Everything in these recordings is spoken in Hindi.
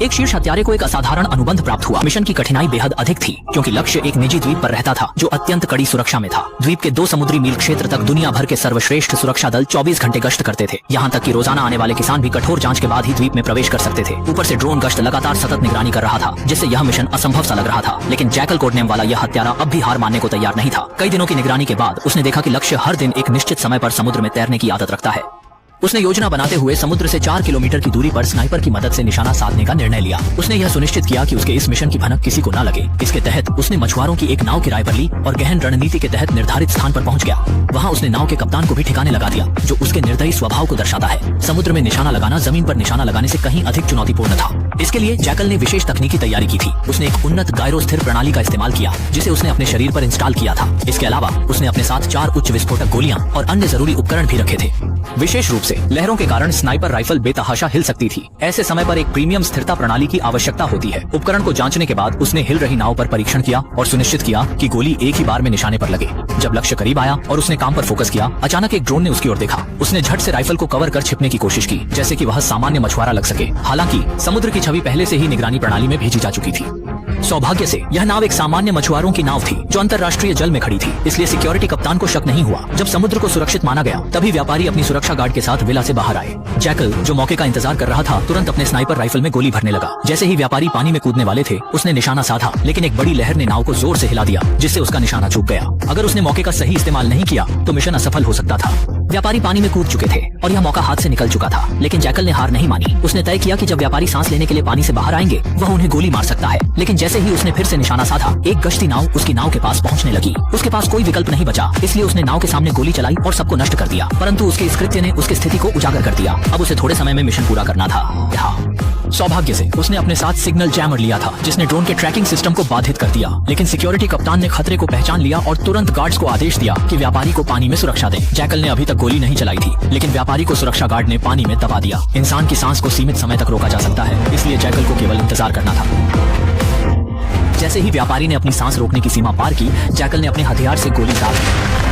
एक शीर्ष हत्यारे को एक असाधारण अनुबंध प्राप्त हुआ। मिशन की कठिनाई बेहद अधिक थी क्योंकि लक्ष्य एक निजी द्वीप पर रहता था जो अत्यंत कड़ी सुरक्षा में था। द्वीप के 2 समुद्री मील क्षेत्र तक दुनिया भर के सर्वश्रेष्ठ सुरक्षा दल 24 घंटे गश्त करते थे। यहाँ तक कि रोजाना आने वाले किसान भी कठोर जांच के बाद ही द्वीप में प्रवेश कर सकते थे। ऊपर से ड्रोन गश्त लगातार सतत निगरानी कर रहा था, जिससे यह मिशन असंभव सा लग रहा था। लेकिन जैकल कोडनेम वाला यह हत्यारा अब भी हार मानने को तैयार नहीं था। कई दिनों की निगरानी के बाद उसने देखा कि लक्ष्य हर दिन एक निश्चित समय पर समुद्र में तैरने की आदत रखता है। उसने योजना बनाते हुए समुद्र से 4 किलोमीटर की दूरी पर स्नाइपर की मदद से निशाना साधने का निर्णय लिया। उसने यह सुनिश्चित किया कि उसके इस मिशन की भनक किसी को न लगे। इसके तहत उसने मछुआरों की एक नाव किराए पर ली और गहन रणनीति के तहत निर्धारित स्थान पर पहुंच गया। वहां उसने नाव के कप्तान को भी ठिकाने लगा दिया, जो उसके निर्दयी स्वभाव को दर्शाता है। समुद्र में निशाना लगाना जमीन पर निशाना लगाने से कहीं अधिक चुनौतीपूर्ण था। इसके लिए जैकल ने विशेष तकनीकी तैयारी की थी। उसने एक उन्नत गायरो स्थिर प्रणाली का इस्तेमाल किया, जिसे उसने अपने शरीर पर इंस्टॉल किया था। इसके अलावा उसने अपने साथ 4 उच्च विस्फोटक गोलियां और अन्य जरूरी उपकरण भी रखे थे। विशेष रूप से लहरों के कारण स्नाइपर राइफल बेतहाशा हिल सकती थी। ऐसे समय पर एक प्रीमियम स्थिरता प्रणाली की आवश्यकता होती है। उपकरण को जांचने के बाद उसने हिल रही नाव पर परीक्षण किया और सुनिश्चित किया कि गोली एक ही बार में निशाने पर लगे। जब लक्ष्य करीब आया और उसने काम पर फोकस किया, अचानक एक ड्रोन ने उसकी ओर देखा। उसने झट से राइफल को कवर कर छिपने की कोशिश की, जैसे कि वह सामान्य मछुआरा लग सके। हालांकि समुद्र की छवि पहले से ही निगरानी प्रणाली में भेजी जा चुकी थी। सौभाग्य से यह नाव एक सामान्य मछुआरों की नाव थी जो अंतर्राष्ट्रीय जल में खड़ी थी, इसलिए सिक्योरिटी कप्तान को शक नहीं हुआ। जब समुद्र को सुरक्षित माना गया, तभी व्यापारी अपनी सुरक्षा गार्ड के साथ विला से बाहर आए। जैकल, जो मौके का इंतजार कर रहा था, तुरंत अपने स्नाइपर राइफल में गोली भरने लगा। जैसे ही व्यापारी पानी में कूदने वाले थे, उसने निशाना साधा, लेकिन एक बड़ी लहर ने नाव को जोर से हिला दिया, जिससे उसका निशाना चूक गया। अगर उसने मौके का सही इस्तेमाल नहीं किया तो मिशन असफल हो सकता था। व्यापारी पानी में कूद चुके थे और यह मौका हाथ से निकल चुका था, लेकिन जैकल ने हार नहीं मानी। उसने तय किया कि जब व्यापारी सांस लेने के लिए पानी से बाहर आएंगे, वह उन्हें गोली मार सकता है। लेकिन जैसे ही उसने फिर से निशाना साधा, एक गश्ती नाव उसकी नाव के पास पहुंचने लगी। उसके पास कोई विकल्प नहीं बचा, इसलिए उसने नाव के सामने गोली चलाई और सबको नष्ट कर दिया। परंतु उसके इस कृत्य ने उसकी स्थिति को उजागर कर दिया। अब उसे थोड़े समय में मिशन पूरा करना था। सौभाग्य से उसने अपने साथ सिग्नल जैमर लिया था, जिसने ड्रोन के ट्रैकिंग सिस्टम को बाधित कर दिया। लेकिन सिक्योरिटी कप्तान ने खतरे को पहचान लिया और तुरंत गार्ड्स को आदेश दिया कि व्यापारी को पानी में सुरक्षा दें। जैकल ने अभी तक गोली नहीं चलाई थी, लेकिन व्यापारी को सुरक्षा गार्ड ने पानी में दबा दिया। इंसान की सांस को सीमित समय तक रोका जा सकता है, इसलिए जैकल को केवल इंतजार करना था। जैसे ही व्यापारी ने अपनी सांस रोकने की सीमा पार की, जैकल ने अपने हथियार से गोली दाग दी।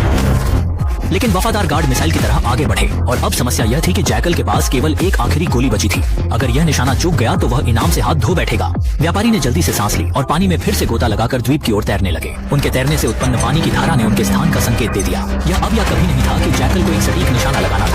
लेकिन वफादार गार्ड मिसाइल की तरह आगे बढ़े और अब समस्या यह थी कि जैकल के पास केवल एक आखिरी गोली बची थी। अगर यह निशाना चूक गया तो वह इनाम से हाथ धो बैठेगा। व्यापारी ने जल्दी से सांस ली और पानी में फिर से गोता लगाकर द्वीप की ओर तैरने लगे। उनके तैरने से उत्पन्न पानी की धारा ने उनके स्थान का संकेत दे दिया। यह अब या कभी नहीं था कि जैकल को एक सटीक निशाना लगाना